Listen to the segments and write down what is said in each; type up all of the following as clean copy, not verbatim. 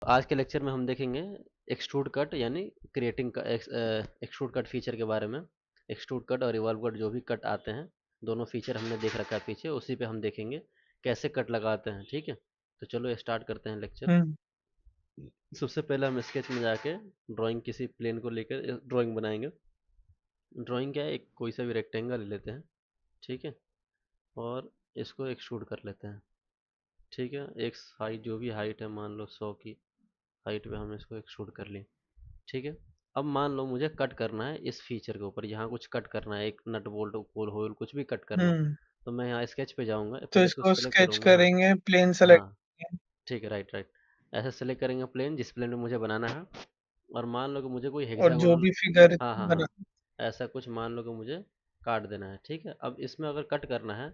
आज के लेक्चर में हम देखेंगे एक्सट्रूड कट यानी क्रिएटिंग एक्सट्रूड कट फीचर के बारे में। एक्सट्रूड कट और रिवॉल्व कट जो भी कट आते हैं, दोनों फीचर हमने देख रखा है पीछे, उसी पे हम देखेंगे कैसे कट लगाते हैं। ठीक है, तो चलो स्टार्ट करते हैं लेक्चर। हम्म सबसे पहले हम स्केच में जाके ड्राइंग किसी प्लेन को लेकर ड्राइंग बनाएंगे। ड्राइंग क्या है, एक कोई सा भी रेक्टेंगल ले लेते हैं। ठीक है, और इसको एक्सट्रूड कर लेते हैं। ठीक है, एक हाइट जो भी हाइट है, मान लो 100 की हाइट पे हम इसको एक्सट्रूड कर लें। ठीक है, अब मान लो मुझे कट करना है इस फीचर के ऊपर, यहाँ कुछ कट करना है, एक नट बोल्ट होल होल कुछ भी कट करना है। हम्म तो मैं यहाँ स्केच पे जाऊँगा, तो पहले इसको इसको सेलेक्ट स्केच करूँगा। हाँ करेंगे, प्लेन सेलेक्ट हाँ, करेंगे। ठीक है, राइट राइट। ऐसे सेलेक्ट करेंगे प्लेन, जिस प्लेन में मुझे बनाना है। और मान लो कि मुझे कोई और जो हेक्सागोनल, भी फिगर हाँ हाँ बना। हाँ, ऐसा कुछ मान लो कि मुझे काट देना है। ठीक है, अब इसमें अगर कट करना है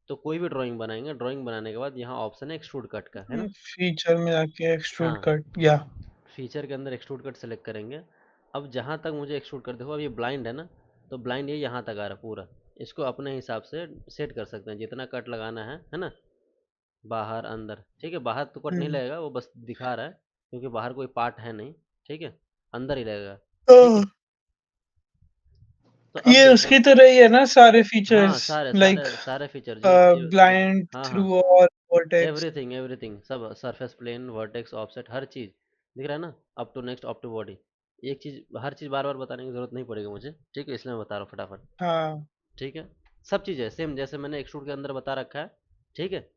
तो कोई भी ड्राइंग बनाएंगे, ड्राइंग बनाने के बाद यहाँ ऑप्शन है एक्सट्रूड कट का, है ना। फीचर में जाके एक्सट्रूड हाँ, कट या फीचर के अंदर एक्सट्रूड कट सेलेक्ट करेंगे। अब जहाँ तक मुझे एक्सट्रूड कर, देखो अब ये ब्लाइंड है ना, तो ब्लाइंड ये यहाँ तक आ रहा है पूरा। इसको अपने हिसाब से सेट कर सकते हैं, जितना कट लगाना है ना। बाहर अंदर, ठीक है, बाहर तो कट नहीं हम्म लगेगा, वो बस दिखा रहा है क्योंकि बाहर कोई पार्ट है नहीं। ठीक है, अंदर ही लगेगा। ठीक है, तो तो अब ये देखो। उसकी तरह ही है ना, सारे हाँ, फीचर्स सारे लाइक सारे सारे फीचर जो ब्लाइंड हाँ हाँ, थ्रू और वर्टेक्स। एवरीथिंग एवरीथिंग सब, सरफेस प्लेन, वर्टेक्स, ऑफसेट, हर चीज़ दिख रहा है ना। Up to next, up to body. एक चीज़, हर चीज़ बार बार बताने की जरूरत नहीं पड़ेगी मुझे। ठीक है, इसलिए मैं बता रहा हूँ फटाफट। हाँ। ठीक है, सब चीज़ है सेम, जैसे मैंने एक्सट्रूड के अंदर बता रखा है। ठीक है,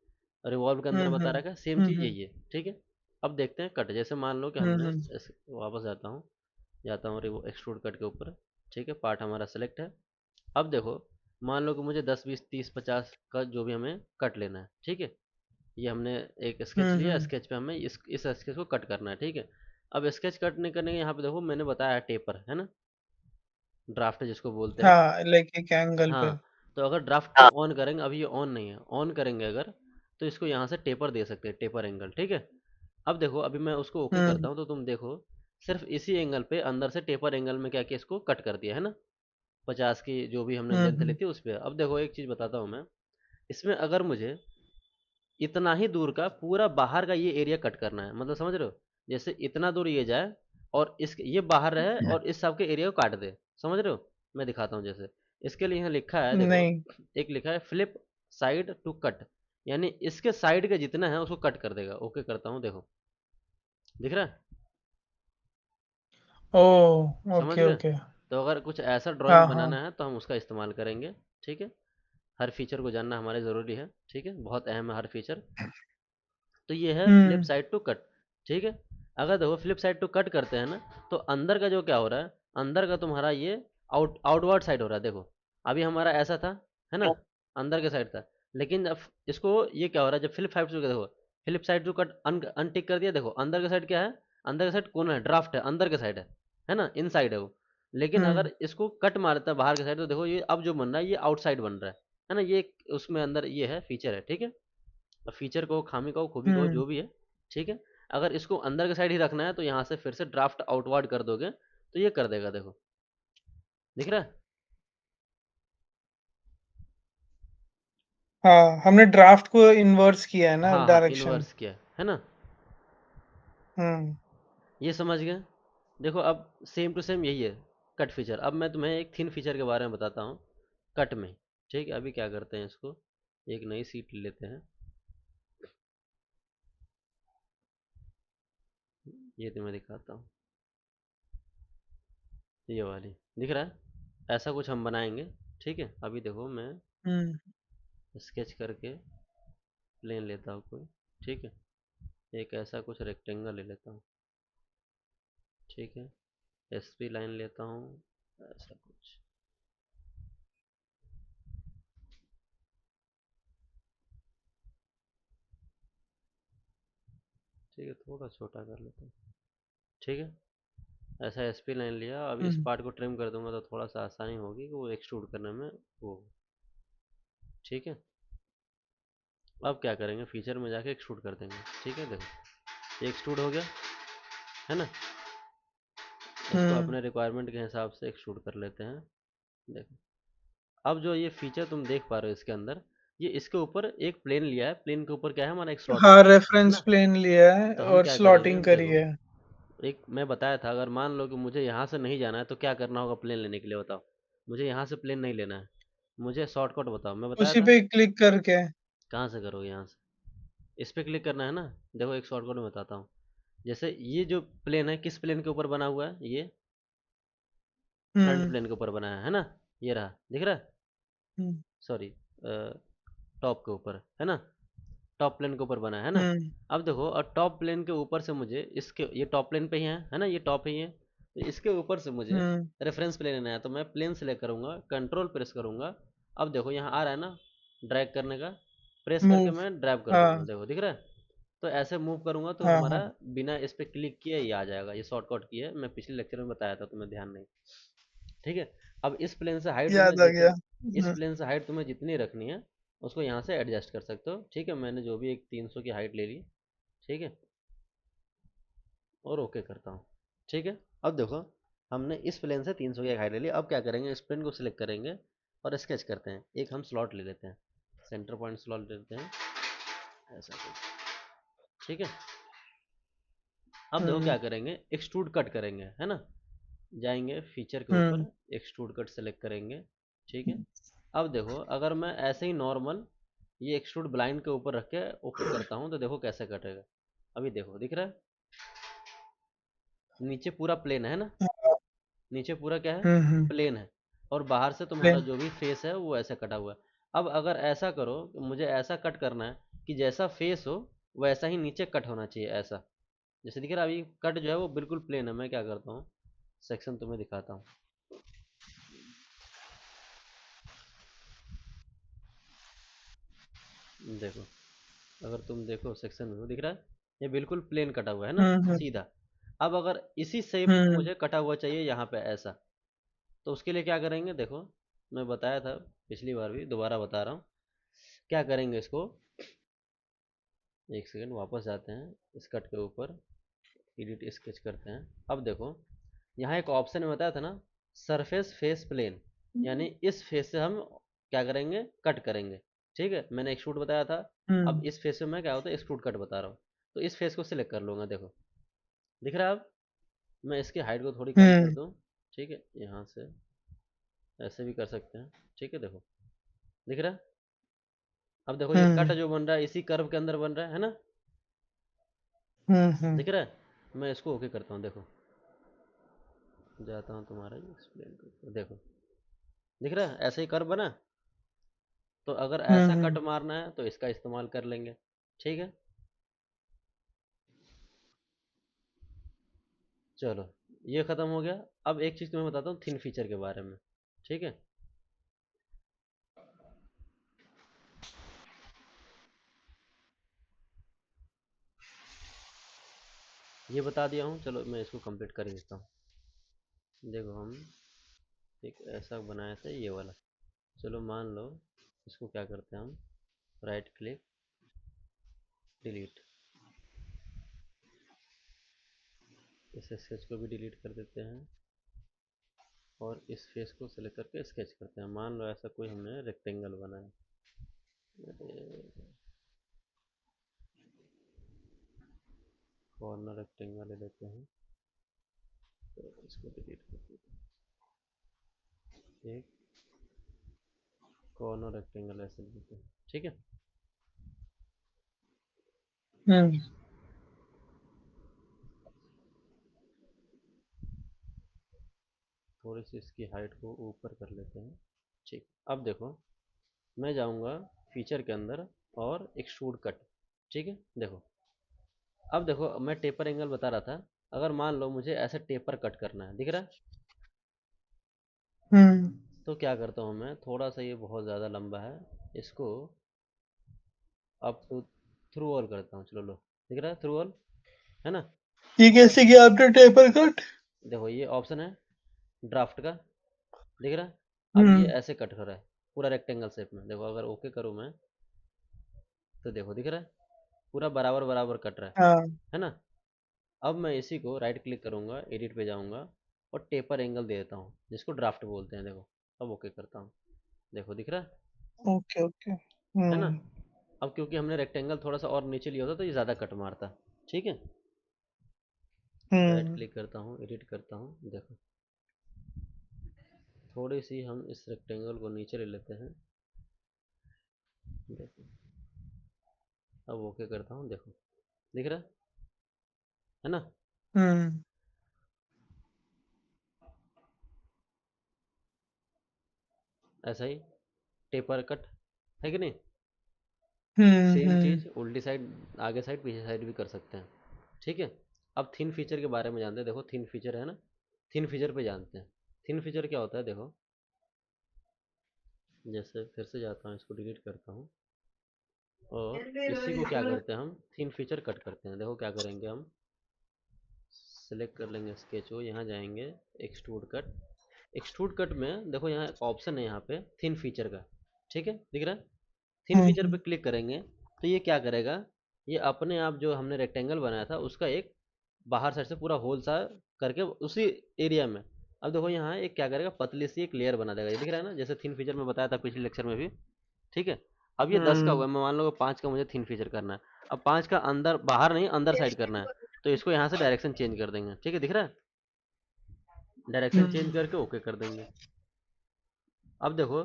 रिवॉल्व के अंदर बता हम्म रखा है, सेम चीज़ हम्म यही है। ठीक है, अब देखते हैं कट। जैसे मान लो कि हम्म हमने हम्म वापस जाता हूँ एक्सट्रूड कट के ऊपर। ठीक है, पार्ट हमारा सेलेक्ट है। अब देखो, मान लो कि मुझे 10 20 30 50 का जो भी हमें कट लेना है। ठीक है, ये हमने एक स्केच लिया, हम्म। स्केच पे हमें इस स्केच को कट करना है। ठीक है, अब स्केच कट नहीं करने के, यहाँ पे देखो मैंने बताया है टेपर, है ना, ड्राफ्ट जिसको बोलते हैं। हाँ, लाइक एक एंगल पे। हाँ, तो अगर ड्राफ्ट को ऑन करेंगे, अभी ये ऑन नहीं है, ऑन करेंगे अगर, तो इसको यहाँ से टेपर दे सकते हैं, टेपर एंगल। ठीक है, अब देखो, अभी मैं उसको ओके करता हम्म हूँ तो तुम देखो, सिर्फ इसी एंगल पे अंदर से टेपर एंगल में क्या किया, इसको कट कर दिया, है ना। 50 की जो भी हमने लेंथ ली हम्म। थी उस पर। अब देखो एक चीज़ बताता हूँ मैं, इसमें अगर मुझे इतना ही दूर का पूरा बाहर का ये एरिया कट करना है, मतलब समझ रहे हो, जैसे इतना दूर ये जाए और इस ये बाहर रहे और इस सब के एरिया को काट दे। समझ रहे हो, मैं दिखाता हूँ जैसे। इसके लिए यहाँ लिखा है, देखो, नहीं। एक लिखा है फ्लिप साइड टू कट, यानी इसके साइड का जितना है उसको कट कर देगा। ओके करता हूँ, देखो दिख रहा है, ओ, समझ ओके गए। ओके। तो अगर कुछ ऐसा ड्राइंग हाँ हाँ। बनाना है तो हम उसका इस्तेमाल करेंगे। ठीक है, हर फीचर को जानना हमारे ज़रूरी है। ठीक है, बहुत अहम है हर फीचर। तो ये है flip hmm side to cut. ठीक है, अगर देखो फ्लिप साइड टू कट करते हैं ना, तो अंदर का जो क्या हो रहा है, अंदर का तुम्हारा ये आउटवर्ड साइड हो रहा है। देखो, अभी हमारा ऐसा था, है ना, अंदर के साइड था। लेकिन अब इसको ये क्या हो रहा है, जब फ्लिप साइड टू, देखो flip side to cut untick कर दिया, देखो अंदर के साइड क्या है, अंदर के साइड कौन है, ड्राफ्ट है, अंदर के साइड है ना, इन साइड है वो। लेकिन हम्म। अगर इसको कट मारता है बाहर के साइड, तो देखो ये अब जो बन रहा है ये आउटसाइड बन रहा है ना, ये उसमें अंदर ये है, फीचर है। ठीक है, फीचर को, खामी को, खूबी को, हम्म। जो भी है। ठीक है, अगर इसको अंदर के साइड ही रखना है तो यहाँ से फिर से ड्राफ्ट आउटवर्ड कर दोगे तो ये कर देगा। देखो, दिख रहा है। हाँ, हमने ड्राफ्ट को इन्वर्स किया है ना, हाँ हाँ, डायरेक्शन। इन्वर्स किया है ना, हम्म ये समझ गए। देखो अब सेम टू सेम यही है कट फीचर। अब मैं तुम्हें एक थिन फीचर के बारे में बताता हूँ कट में। ठीक है, अभी क्या करते हैं, इसको एक नई सीट ले लेते हैं, ये तुम्हें दिखाता हूँ, ये वाली, दिख रहा है, ऐसा कुछ हम बनाएंगे। ठीक है, अभी देखो मैं हम्म स्केच करके प्लेन लेता हूँ कोई। ठीक है, एक ऐसा कुछ रेक्टेंगल ले लेता हूँ। ठीक है, एसपी लाइन लेता हूँ, ऐसा कुछ। ठीक है, थोड़ा छोटा कर लेता हूँ। ठीक है, ऐसा एसपी लाइन लिया, अभी इस हम्म। पार्ट को ट्रिम कर दूंगा तो थोड़ा सा आसानी होगी कि वो एक्सट्रूड करने में वो। ठीक है, अब क्या करेंगे, फीचर में जाके एक्सट्रूड कर देंगे। ठीक है, देखो ये एक्सट्रूड हो गया, है ना। इसको हम्म अपने रिक्वायरमेंट के हिसाब से एक्सट्रूड कर लेते हैं। देखो, अब जो ये फीचर तुम देख पा रहे हो इसके अंदर, ये इसके ऊपर एक प्लेन लिया है, प्लेन के ऊपर क्या है हमारा, एक स्लॉट हाँ, बनाया है रेफरेंस ना। प्लेन लिया है तो हम और क्या करेंगे स्लॉटिंग करी देखो, है। एक मैं बताया था, अगर मान लो कि मुझे यहाँ से नहीं जाना है तो क्या करना होगा प्लेन लेने के लिए, बताओ। मुझे यहाँ से प्लेन नहीं लेना है, मुझे शॉर्टकट बताओ, मैं बताया उसी था। पे क्लिक करके। कहाँ से करोगे, यहाँ से इस पे क्लिक करना है ना। देखो एक शॉर्टकट में बताता हूँ। जैसे ये जो प्लेन है, किस प्लेन के ऊपर बना हुआ है, ये फ्रंट हुँ, प्लेन के ऊपर बना है ना। ये रहा, दिख रहा है। हुँ, सॉरी, टॉप के ऊपर है ना, टॉप प्लेन के ऊपर बना है ना। हुँ, अब देखो, और टॉप प्लेन के ऊपर से मुझे इसके, ये टॉप प्लेन पे ही है ना, ये टॉप ही है, तो इसके ऊपर से मुझे हुँ, रेफरेंस प्लेन लेना है, तो मैं प्लेन सेलेक्ट करूंगा, कंट्रोल प्रेस करूंगा। अब देखो यहाँ आ रहा है ना, ड्रैग करने का, प्रेस करके मूव। मैं ड्रैग कर दूंगा, हाँ, देखो दिख रहा है। तो ऐसे मूव करूंगा तो हाँ, हमारा हाँ, बिना इस पे क्लिक किए ही आ जाएगा, ये शॉर्टकट की है, मैं पिछले लेक्चर में बताया था, तुम्हें ध्यान नहीं। ठीक है। अब इस प्लेन से हाइट तुम्हें याद आ गया। जितनी, इस हुँ, प्लेन से हाइट तुम्हें जितनी रखनी है, उसको यहाँ से एडजस्ट कर सकते हो। ठीक है, मैंने जो भी एक 300 की हाइट ले ली। ठीक है, और ओके करता हूँ। ठीक है। अब देखो, हमने इस प्लेन से 300 की हाइट ले ली, अब क्या करेंगे, इस प्लेन को सिलेक्ट करेंगे और स्केच करते हैं। एक हम स्लॉट ले लेते हैं, सेंटर पॉइंट स्लॉट ले लेते हैं, ऐसा कुछ। ठीक है। अब देखो क्या हुँ, करेंगे, एक्सट्रूड कट करेंगे, है ना। जाएंगे फीचर के ऊपर, हुँ, एक्सट्रूड कट सेलेक्ट करेंगे। ठीक है। अब देखो, अगर मैं ऐसे ही नॉर्मल ये एक्सट्रूड ब्लाइंड के ऊपर रख के ओके करता हूँ, तो देखो कैसे कटेगा। अभी देखो, दिख रहा है, नीचे पूरा प्लेन है ना, हाँ, नीचे पूरा क्या है, हुँ, हुँ, प्लेन है, और बाहर से तुम्हारा प्लेन। जो भी फेस है वो ऐसे कटा हुआ है। अब अगर ऐसा करो कि मुझे ऐसा कट करना है कि जैसा फेस हो वैसा ही नीचे कट होना चाहिए, ऐसा। जैसे दिख रहा है, अभी कट जो है वो बिल्कुल प्लेन है। मैं क्या करता हूँ, सेक्शन तुम्हें दिखाता हूँ। देखो, अगर तुम देखो सेक्शन में दिख रहा है, ये बिल्कुल प्लेन कटा हुआ है ना, हुँ, हुँ, सीधा। अब अगर इसी शेप में हुँ, मुझे कटा हुआ चाहिए यहाँ पे ऐसा, तो उसके लिए क्या करेंगे, देखो मैं बताया था पिछली बार भी, दोबारा बता रहा हूँ। क्या करेंगे इसको, एक सेकंड वापस जाते हैं, इस कट के ऊपर एडिट स्केच करते हैं। अब देखो, यहाँ एक ऑप्शन में बताया था ना, सरफेस फेस प्लेन, यानी इस फेस से हम क्या करेंगे, कट करेंगे। ठीक है, मैंने एक्सट्रूड बताया था। अब हुँ, इस फेस में मैं क्या होता है, एक्सट्रूड कट बता रहा हूँ। तो इस फेस को सिलेक्ट कर लूँगा, देखो दिख रहा है। अब मैं इसकी हाइट को थोड़ी कम कर हुँ, दूँ। ठीक है, यहाँ से ऐसे भी कर सकते हैं। ठीक है, देखो दिख रहा है। अब देखो, ये हुँ, कट जो बन रहा है इसी कर्व के अंदर बन रहा है ना, हुँ, हुँ, दिख रहा है। मैं इसको ओके करता हूँ, देखो जाता हूँ तुम्हारा एक्सप्लेन करके, देखो दिख रहा है, ऐसे ही कर्व बना। तो अगर हुँ, ऐसा कट हुँ, मारना है तो इसका इस्तेमाल कर लेंगे। ठीक है, चलो ये ख़त्म हो गया। अब एक चीज़ तुम्हें बताता हूँ थिन फीचर के बारे में। ठीक है, ये बता दिया हूँ, चलो मैं इसको कंप्लीट कर ही देता हूँ। देखो, हम एक ऐसा बनाए थे, ये वाला। चलो मान लो, इसको क्या करते हैं हम, राइट क्लिक, डिलीट, इस स्केच को भी डिलीट कर देते हैं, और इस फेस को सेलेक्ट करके स्केच करते हैं। मान लो ऐसा कोई हमने रेक्टेंगल बनाया, कॉर्नर रेक्टेंगल ले लेते हैं, तो इसको डिलीट कर देते हैं, एक कॉर्नर रेक्टेंगल ऐसे ले लेते हैं। ठीक है। हुँ, थोड़ी सी इसकी हाइट को ऊपर कर लेते हैं। ठीक, अब देखो, मैं जाऊंगा फीचर के अंदर और एक्सट्रूड कट। ठीक है, देखो, अब देखो मैं टेपर एंगल बता रहा था, अगर मान लो मुझे ऐसे टेपर कट करना है, दिख रहा है। हुँ, तो क्या करता हूँ मैं, थोड़ा सा ये बहुत ज़्यादा लंबा है, इसको अप टू थ्रू ऑल करता हूँ। चलो लो, दिख रहा है थ्रू ऑल, है ना। ये कैसे किया आपने टेपर कट? देखो ये ऑप्शन है ड्राफ्ट का, दिख रहा है। अब ये हुँ, ऐसे कट हो रहा है पूरा रेक्टेंगल शेप में। देखो अगर ओके करूँ मैं, तो देखो दिख रहा है, पूरा बराबर बराबर कट रहा हाँ, है ना। अब मैं इसी को राइट क्लिक करूंगा, एडिट पे जाऊंगा, और टेपर एंगल दे देता हूँ, जिसको ड्राफ्ट बोलते हैं। देखो अब ओके करता हूँ, देखो दिख रहा है। Okay, okay. है ना। हम्म अब क्योंकि हमने रेक्टेंगल थोड़ा सा और नीचे लिया होता तो ये ज़्यादा कट मारता। ठीक है, राइट हम्म क्लिक करता हूँ, एडिट करता हूँ, देखो थोड़ी सी हम इस रेक्टेंगल को नीचे ले लेते हैं, देखो अब ओके करता हूँ, देखो दिख रहा है ना। हम्म ऐसा ही टेपर कट है कि नहीं। सेम हम्म चीज़ उल्टी साइड, आगे साइड, पीछे साइड भी कर सकते हैं। ठीक है, अब थिन फीचर के बारे में जानते हैं। देखो थिन फीचर है ना, थिन फीचर पे जानते हैं। थिन फीचर क्या होता है, देखो जैसे फिर से जाता हूँ, इसको डिलीट करता हूँ और इसी को क्या करते हैं हम, थिन फीचर कट करते हैं। देखो क्या करेंगे हम, सेलेक्ट कर लेंगे स्केच को, यहाँ जाएंगे एक्सट्रूड कट। एक्सट्रूड कट में देखो यहाँ एक ऑप्शन है यहाँ पे थिन फीचर का, ठीक है दिख रहा है। थिन फीचर पे हम्म क्लिक करेंगे तो ये क्या करेगा, ये अपने आप जो हमने रेक्टेंगल बनाया था उसका एक बाहर साइड से पूरा होल सा करके उसी एरिया में, अब देखो यहाँ एक क्या करेगा, पतली सी एक लेयर बना देगा। ये दिख रहा है ना, जैसे थिन फीचर में बताया था पिछले लेक्चर में भी। ठीक है, अब ये 10 का हुआ हम्म है, मैं मान लो 5 का मुझे थिन फीचर करना है। अब 5 का अंदर बाहर नहीं अंदर साइड करना है, तो इसको यहाँ से डायरेक्शन चेंज कर देंगे। ठीक है दिख रहा है, डायरेक्शन चेंज हम्म करके ओके कर देंगे। अब देखो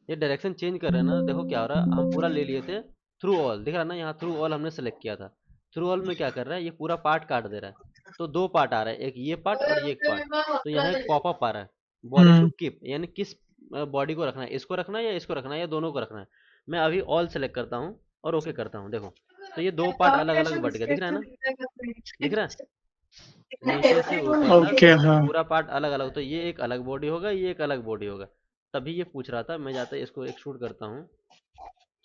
ये डायरेक्शन चेंज कर रहे हैं ना, देखो क्या हो रहा है, हम पूरा ले लिए थे थ्रू ऑल, दिख रहा है ना, यहाँ थ्रू ऑल हमने सेलेक्ट किया था। थ्रू ऑल में क्या कर रहा है, ये पूरा पार्ट काट दे रहा है। तो दो पार्ट आ रहा है, एक ये पार्ट और ये एक पार्ट। तो यहाँ एक पॉपअप आ रहा है, बॉडी टू हम्म कीप, यानी किस बॉडी को रखना है, इसको रखना है या इसको रखना है या दोनों को रखना है। मैं अभी ऑल सेलेक्ट करता हूँ और ओके करता हूँ, देखो तो ये दो पार्ट अलग अलग बट गया, दिख रहा है ना, दिख रहा है, नीचे से ऊपर तक ओके हाँ पूरा पार्ट अलग अलग, तो ये एक अलग बॉडी होगा, ये एक अलग बॉडी होगा। तभी ये पूछ रहा था, मैं जाता इसको एक्सट्रूड करता हूँ।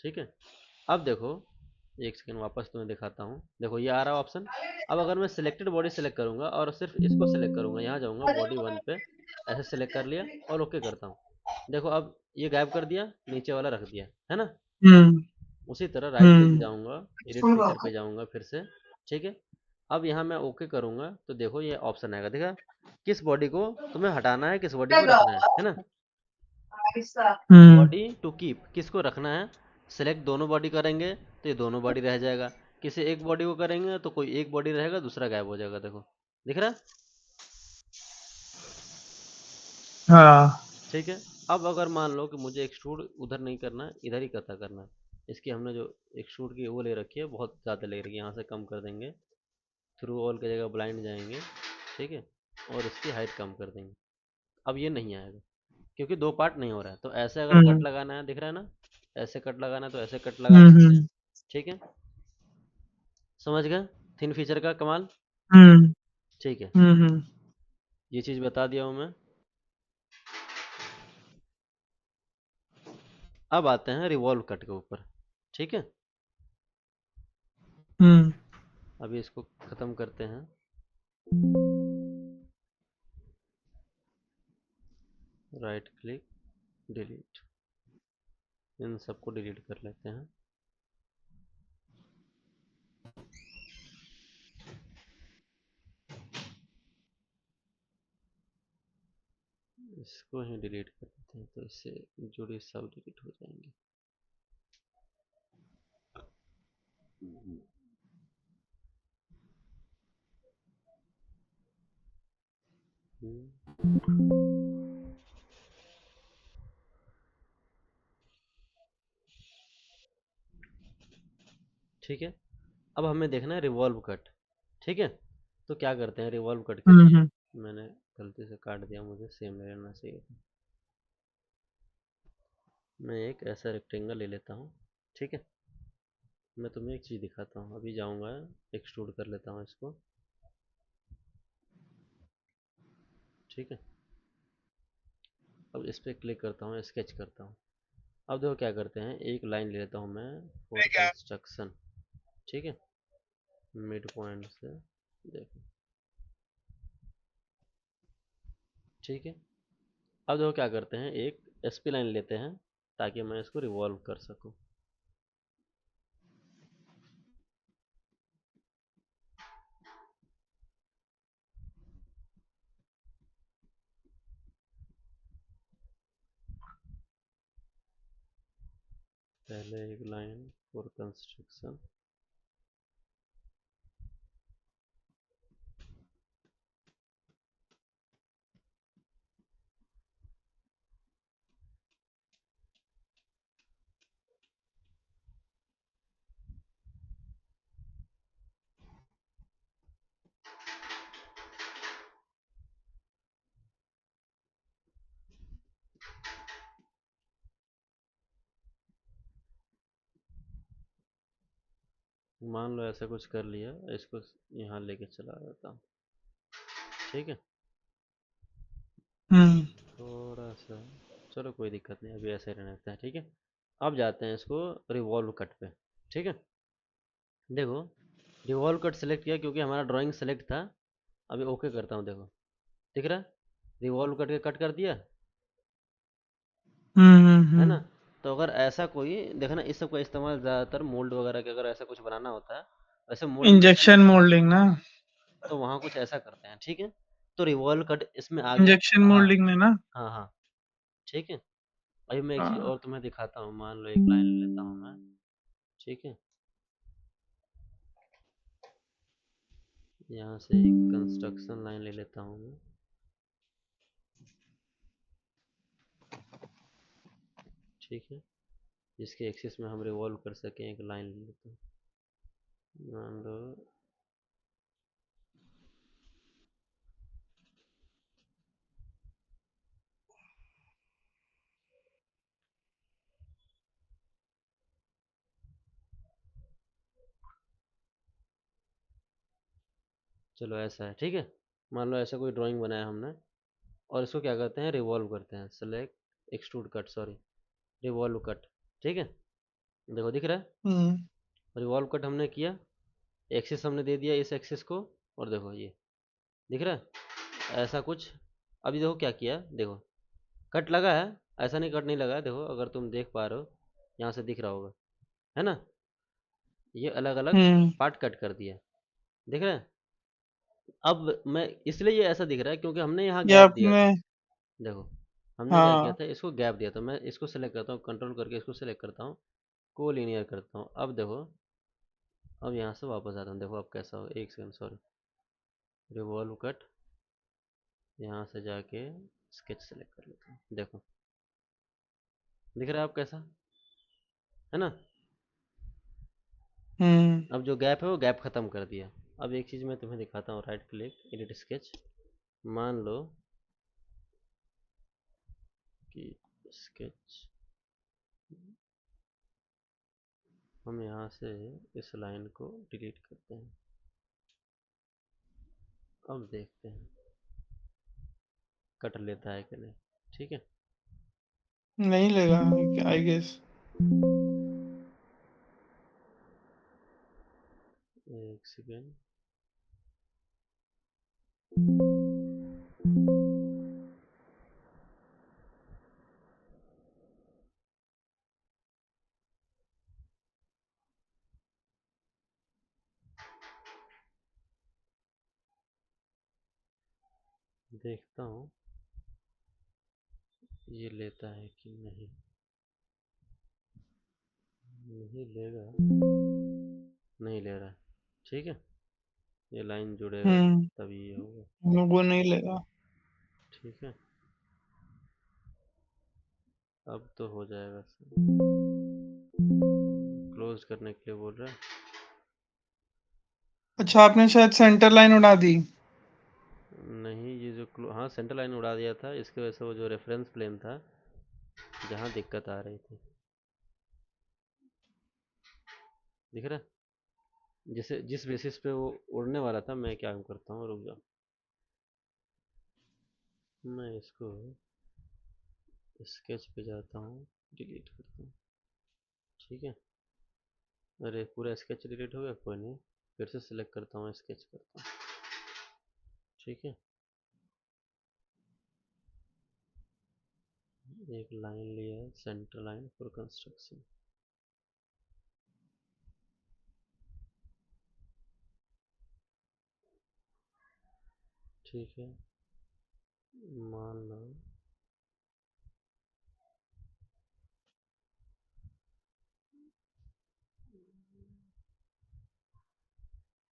ठीक है, अब देखो एक सेकंड वापस तुम्हें दिखाता हूँ, देखो ये आ रहा है ऑप्शन। अब अगर मैं सिलेक्टेड बॉडी सेलेक्ट करूंगा और सिर्फ इसको सेलेक्ट करूंगा, यहाँ जाऊंगा बॉडी वन पे, ऐसे सेलेक्ट कर लिया और ओके करता हूँ, देखो अब ये गायब कर दिया, नीचे वाला रख दिया है ना। हम्म उसी तरह राइट क्लिक पे हम्म जाऊंगा, एडिट फीचर पे जाऊंगा फिर से। ठीक है, अब यहाँ मैं ओके करूंगा तो देखो ये ऑप्शन आएगा, देखा किस बॉडी को तुम्हें हटाना है, किस बॉडी को रखना है ना। हम्म बॉडी टू कीप, किसको रखना है, सेलेक्ट दोनों बॉडी करेंगे तो ये दोनों बॉडी रह जाएगा। किसी एक बॉडी को करेंगे तो कोई एक बॉडी रहेगा, दूसरा गायब हो जाएगा, देखो दिख रहा है। हाँ ठीक है, अब अगर मान लो कि मुझे एक्सट्रूड उधर नहीं करना है, इधर ही करना है, इसकी हमने जो एक्सट्रूड की वो ले रखी है बहुत ज़्यादा ले रखी है, यहाँ से कम कर देंगे, थ्रू ऑल की जगह ब्लाइंड जाएंगे। ठीक है, और इसकी हाइट कम कर देंगे। अब ये नहीं आएगा क्योंकि दो पार्ट नहीं हो रहा है, तो ऐसे अगर कट हम्म लगाना है, दिख रहा है ना, ऐसे कट लगाना है तो ऐसे कट लगा सकते हैं। हम्म ठीक है, समझ गए थिन फीचर का कमाल। हम्म ठीक है, हम्म ये चीज़ बता दिया हूँ मैं। अब आते हैं रिवॉल्व कट के ऊपर। ठीक है, हम्म अभी इसको ख़त्म करते हैं, राइट क्लिक, डिलीट, इन सबको डिलीट कर लेते हैं। इसको ही डिलीट कर देते हैं तो इससे जुड़े सब डिलीट हो जाएंगे। हम्म, ठीक है, अब हमें देखना है रिवॉल्व कट। ठीक है, तो क्या करते हैं रिवॉल्व कट के लिए, हम्म मैंने गलती से काट दिया, मुझे सेम ले लेना चाहिए था। मैं एक ऐसा रेक्टेंगल ले लेता हूँ। ठीक है, मैं तुम्हें एक चीज़ दिखाता हूँ, अभी जाऊँगा एक्सट्रूड कर लेता हूँ इसको। ठीक है, अब इस पर क्लिक करता हूँ, स्केच करता हूँ। अब देखो क्या करते हैं, एक लाइन ले लेता हूँ मैं फॉर कंस्ट्रक्शन। ठीक है, मिड पॉइंट से, देखो ठीक है। अब देखो क्या करते हैं, एक एसपी लाइन लेते हैं ताकि मैं इसको रिवॉल्व कर सकूं। पहले एक लाइन फॉर कंस्ट्रक्शन। मान लो ऐसा कुछ कर लिया, इसको यहाँ लेके चला जाता हूँ। ठीक है। हम्म थोड़ा सा, चलो कोई दिक्कत नहीं, अभी ऐसे रहने देते हैं। ठीक है। अब जाते हैं इसको रिवॉल्व कट पे। ठीक है। देखो, रिवॉल्व कट सेलेक्ट किया क्योंकि हमारा ड्राइंग सेलेक्ट था। अभी ओके करता हूँ, देखो दिख रहा है, रिवॉल्व करके कट कर दिया, है ना। हम्म। तो अगर ऐसा कोई, देखो ना, इस सब का इस्तेमाल ज़्यादातर मोल्ड वगैरह के, अगर ऐसा कुछ बनाना होता है, वैसे मोल्ड में करते हैं इंजेक्शन ना, मोल्डिंग ना? तो वहाँ कुछ ऐसा करते हैं। ठीक है। तो रिवॉल्व कट इसमें आ गया। इंजेक्शन हाँ, मोल्डिंग में ना? हाँ, हाँ। ठीक है। अभी मैं एक चीज़ हाँ। और तुम्हें दिखाता हूँ, मान लो एक लाइन लेता हूँ मैं। ठीक है। यहाँ से एक कंस्ट्रक्शन लाइन ले लेता हूँ मैं। ठीक है। जिसके एक्सिस में हम रिवॉल्व कर सकें, एक लाइन ले लेते हैं। मान लो, चलो ऐसा है। ठीक है। मान लो ऐसा कोई ड्राइंग बनाया हमने, और इसको क्या करते हैं, रिवॉल्व करते हैं, select extrude cut, sorry, revolve cut. ठीक है। देखो दिख रहा है, हम्म रिवॉल्व कट हमने किया, एक्सिस हमने दे दिया इस एक्सिस को, और देखो ये दिख रहा है ऐसा कुछ। अभी देखो क्या किया, देखो कट लगा है, ऐसा नहीं कट नहीं लगा है, देखो अगर तुम देख पा रहे हो, यहाँ से दिख रहा होगा, है ना। ये अलग अलग हम्म। पार्ट कट कर दिया, दिख रहा है। अब मैं, इसलिए ये ऐसा दिख रहा है क्योंकि हमने यहाँ ये गैप दिया आपने। था। देखो, हमने क्या किया हाँ। था, इसको गैप दिया था। मैं इसको सेलेक्ट करता हूँ, कंट्रोल करके इसको सेलेक्ट करता हूँ, को लीनियर करता हूँ। अब देखो, अब यहाँ से वापस आता हूँ, देखो अब कैसा हो, एक सेकंड सॉरी, रिवॉल्व कट, यहाँ से जाके स्केच सेलेक्ट कर लेता हूँ, देखो दिख रहा है अब कैसा, है ना। हम्म अब जो गैप है वो गैप खत्म कर दिया। अब एक चीज़ मैं तुम्हें दिखाता हूँ, राइट क्लिक, एडिट स्केच। मान लो कि स्केच, हम यहाँ से इस लाइन को डिलीट करते हैं। अब देखते हैं कट लेता है कि नहीं। ठीक है। नहीं लेगा, आई गेस। एक सेकेंड। देखता हूँ ये लेता है कि नहीं। नहीं लेगा, नहीं ले रहा है। ठीक है। ये लाइन जुड़ेगा हम्म। तभी ये होगा। वो नहीं लेगा। ठीक है। अब तो हो जाएगा सर, क्लोज करने के लिए बोल रहा है। अच्छा, आपने शायद सेंटर लाइन उड़ा दी। नहीं, ये जो हाँ सेंटर लाइन उड़ा दिया था, इसकी वजह से वो जो रेफरेंस प्लेन था, जहाँ दिक्कत आ रही थी, दिख रहा है। जिसे जिस बेसिस पे वो उड़ने वाला था, मैं क्या करता हूँ, रुक जाओ, मैं इसको स्केच पे जाता हूँ, डिलीट करता हूँ। ठीक है। अरे पूरा स्केच डिलीट हो गया, कोई नहीं, फिर से सिलेक्ट करता हूँ, स्केच करता हूँ। ठीक है। एक लाइन लिया, सेंटर लाइन फॉर कंस्ट्रक्शन। ठीक है। मान लो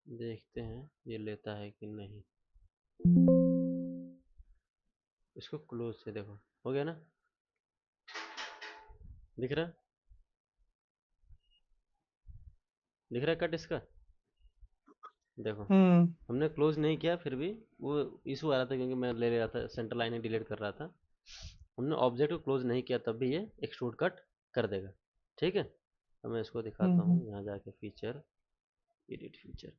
देखते हैं ये लेता है कि नहीं। इसको क्लोज से देखो, हो गया ना, दिख रहा, दिख रहा है कट इसका, देखो। हम्म हमने क्लोज नहीं किया फिर भी वो इशू आ रहा था, क्योंकि मैं ले रहा था सेंटर लाइन डिलीट कर रहा था। हमने ऑब्जेक्ट को क्लोज नहीं किया तब भी ये एक्सट्रूड कट कर देगा। ठीक है, अब मैं इसको दिखाता हम्म हूँ, यहाँ जाके फीचर, एडिट फीचर,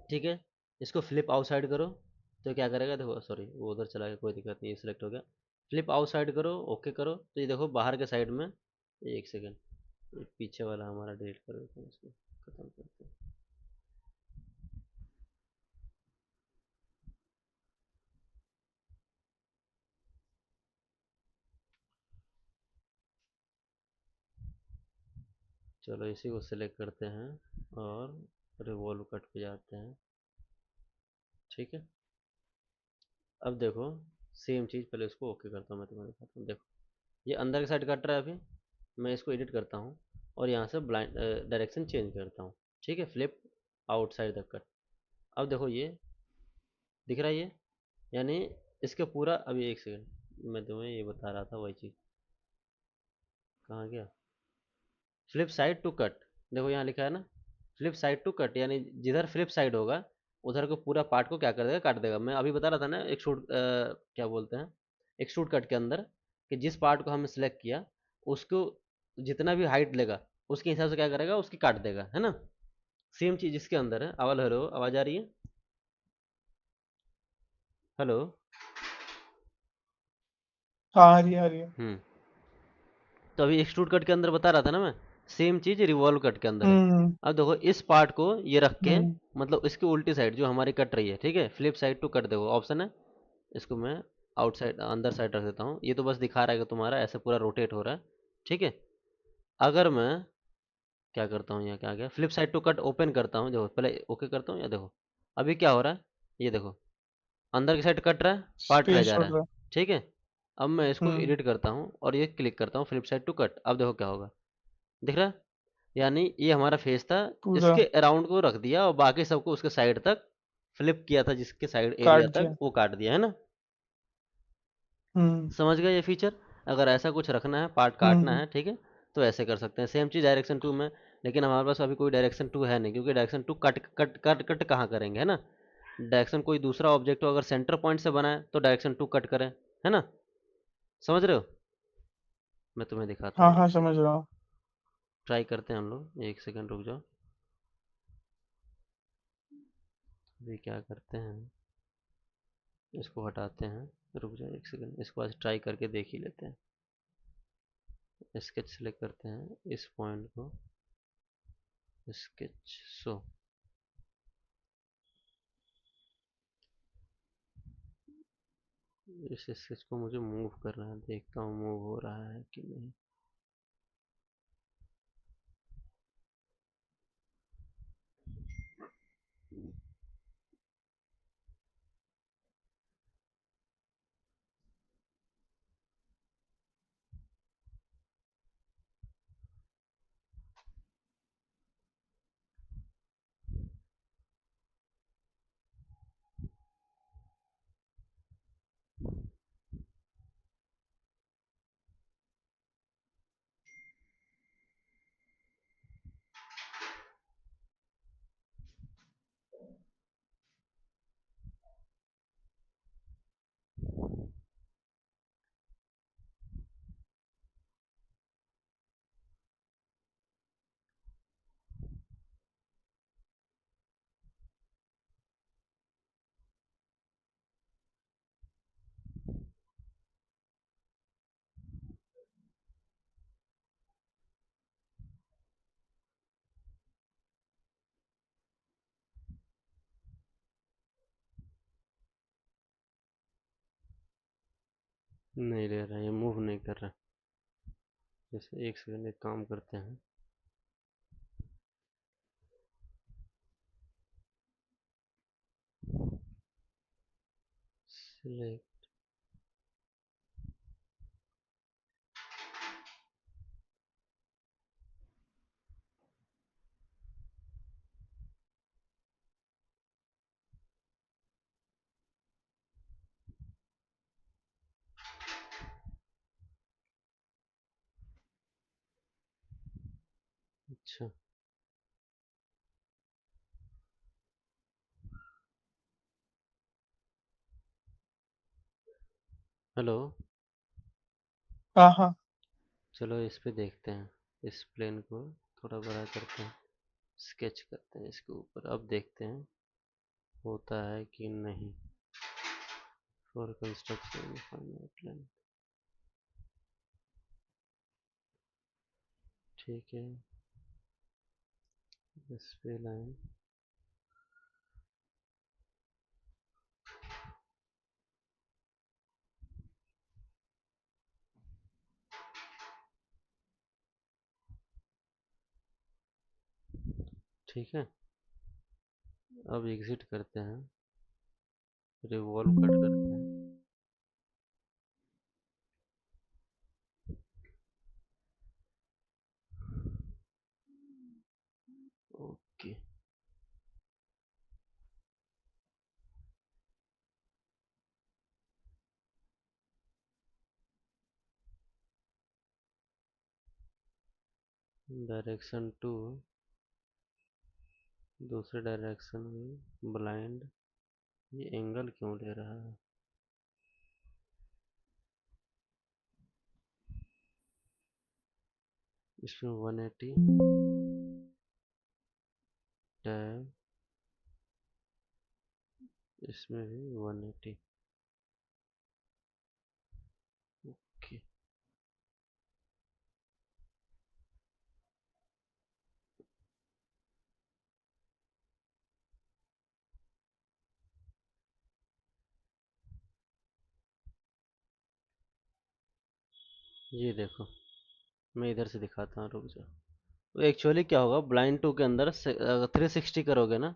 ठीक है। इसको फ्लिप आउटसाइड करो तो क्या करेगा, देखो सॉरी वो उधर चला गया, कोई दिक्कत नहीं, सिलेक्ट हो गया। फ्लिप आउटसाइड करो, ओके करो, तो ये देखो बाहर के साइड में, एक सेकेंड, ये पीछे वाला हमारा डिलीट कर देते हैं, इसको खत्म करते हैं। चलो इसी को सिलेक्ट करते हैं और रिवॉल्व कट पे जाते हैं, ठीक है। अब देखो सेम चीज़, पहले इसको ओके करता हूँ, मैं तुम्हें दिखाता हूँ, देखो ये अंदर की साइड कट रहा है अभी। मैं इसको एडिट करता हूँ और यहाँ से ब्लाइंड डायरेक्शन चेंज करता हूँ, ठीक है, फ्लिप आउटसाइड द कट। अब देखो ये दिख रहा है ये, यानी इसके पूरा, अभी एक सेकंड मैं तुम्हें ये बता रहा था वही चीज़, कहाँ गया, फ्लिप साइड टू कट, देखो यहाँ लिखा है ना, फ्लिप साइड टू कट, यानी जिधर फ्लिप साइड होगा उधर को पूरा पार्ट को क्या कर देगा, काट देगा। मैं अभी बता रहा था ना एक्सट्रूड क्या बोलते हैं, एक्सट्रूड कट के अंदर, कि जिस पार्ट को हमने सेलेक्ट किया उसको जितना भी हाइट लेगा उसके हिसाब से क्या करेगा, उसकी काट देगा, है ना। सेम चीज़ इसके अंदर है। अवल हेलो, आवाज़ आ रही है, हेलो। हाँ आ रही है हम्म, तो अभी एक्सट्रूड कट के अंदर बता रहा था ना मैं, सेम चीज़ रिवॉल्व कट के अंदर है। हम्म अब देखो इस पार्ट को ये रख के, हम्म मतलब इसकी उल्टी साइड जो हमारी कट रही है, ठीक है, फ्लिप साइड टू कट, देखो ऑप्शन है, इसको मैं आउटसाइड अंदर साइड रख देता हूँ, ये तो बस दिखा रहा है कि तुम्हारा ऐसे पूरा रोटेट हो रहा है, ठीक है। अगर मैं क्या करता हूँ, यहाँ क्या आ गया, flip side to cut open करता हूँ, देखो पहले ओके करता हूँ, या देखो अभी क्या हो रहा है, ये देखो अंदर की साइड कट रहा है, पार्ट रह स्पेस जा छोड़ रहा है, रहा ठीक है। अब मैं इसको हम्म एडिट करता हूँ और ये क्लिक करता हूँ फ्लिप साइड टू कट, अब देखो क्या होगा, दिख रहा है, यानी ये हमारा फेस था, पूरा इसके अराउंड को रख दिया और बाकी सबको उसके साइड तक फ्लिप किया था, जिसके साइड एरिया काट तक दिया वो काट दिया, है ना। हम्म समझ गए ये फीचर। अगर ऐसा कुछ रखना है, पार्ट काटना हम्म है, ठीक है, तो ऐसे कर सकते हैं। सेम चीज़ डायरेक्शन टू में, लेकिन हमारे पास अभी कोई डायरेक्शन टू है नहीं, क्योंकि direction to cut cut cut cut कहाँ करेंगे, है ना। डायरेक्शन कोई दूसरा ऑब्जेक्ट हो, अगर सेंटर पॉइंट से बना है तो डायरेक्शन टू कट करें, है ना। समझ रहे हो, मैं तुम्हें दिखाता हाँ हूँ, हाँ एक समझ सेकंड, रहा हूँ ट्राई करते हैं हम लोग, एक सेकंड रुक जाओ। अभी क्या करते हैं, इसको हटाते हैं, रुक जाओ एक सेकंड, इसको आज ट्राई करके देख ही लेते हैं। स्केच सेलेक्ट करते हैं, इस पॉइंट को स्केच, सो इस स्केच को मुझे मूव करना है, देखता हूँ मूव हो रहा है कि नहीं। नहीं ले रहा, ये मूव नहीं कर रहा। जैसे एक सेकंड, एक काम करते हैं, सिलेक्ट, अच्छा। हेलो। हाँ हाँ। चलो इस पे देखते हैं, इस प्लेन को थोड़ा बड़ा करते हैं, स्केच करते हैं इसके ऊपर, अब देखते हैं होता है कि नहीं। For construction plan. ठीक है, इस पे लाइन। ठीक है, अब एग्जिट करते हैं, रिवॉल्व कट करते हैं। ओके। डायरेक्शन टू, दूसरे डायरेक्शन में ब्लाइंड। ये एंगल क्यों ले रहा है? इसमें 180 टैब, इसमें भी 180। ओके। ये देखो, मैं इधर से दिखाता हूँ, रुक जाओ। तो एक्चुअली क्या होगा, ब्लाइंड टू के अंदर अगर 360 करोगे ना,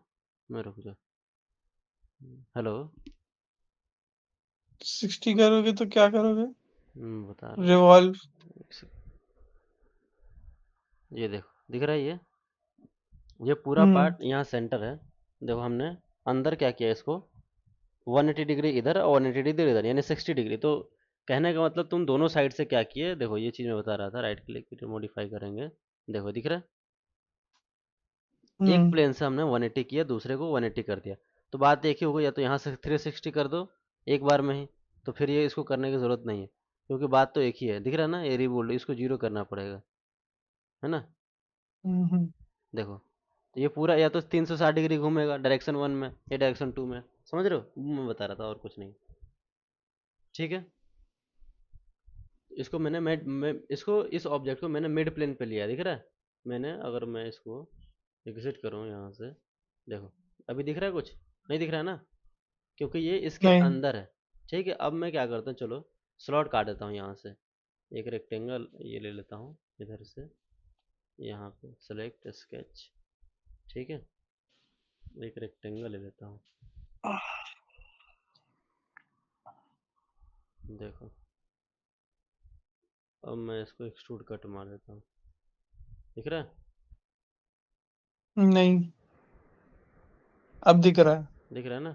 मैं रुक जाओ। हेलो। 60 करोगे तो क्या करोगे? बता रहा रिवॉल्व। हूँ, एक सेकंड। ये देखो, दिख रहा है ये पूरा हम्म पार्ट यहाँ सेंटर है। देखो हमने अंदर क्या किया इसको, 180 डिग्री इधर और 180 डिग्री इधर, यानी 60 डिग्री। तो कहने का मतलब तुम दोनों साइड से क्या किए, देखो ये चीज़ मैं बता रहा था, राइट क्लिक मॉडिफाई करेंगे। देखो दिख रहा है, एक हम्म प्लेन से हमने 180 किया, दूसरे को 180 कर दिया। तो बात एक ही होगी, या तो यहाँ से 360 कर दो एक बार में ही, तो फिर ये इसको करने की ज़रूरत नहीं है, क्योंकि बात तो एक ही है। दिख रहा है ना, ये रीबोल्ड, इसको जीरो करना पड़ेगा, है ना। हम्म। देखो, तो ये पूरा या तो 360 डिग्री घूमेगा डायरेक्शन वन में या डायरेक्शन टू में, समझ रहे हो, वो मैं बता रहा था और कुछ नहीं। ठीक है, इसको मैं इसको, इस ऑब्जेक्ट को मैंने मिड प्लेन पे लिया, दिख रहा है। मैंने, अगर मैं इसको एग्जिट करूँ यहाँ से, देखो अभी दिख रहा है कुछ, नहीं दिख रहा है ना, क्योंकि ये इसके नहीं। अंदर है। ठीक है, अब मैं क्या करता हूँ, चलो स्लॉट काट देता हूँ यहाँ से, एक रेक्टेंगल ये ले लेता हूँ इधर से, यहाँ पे सेलेक्ट स्केच। ठीक है, एक रेक्टेंगल ले लेता हूँ। देखो, अब मैं इसको एक्सट्रूड कट मार देता हूँ, दिख रहा है। नहीं, अब दिख रहा है। दिख रहा है ना।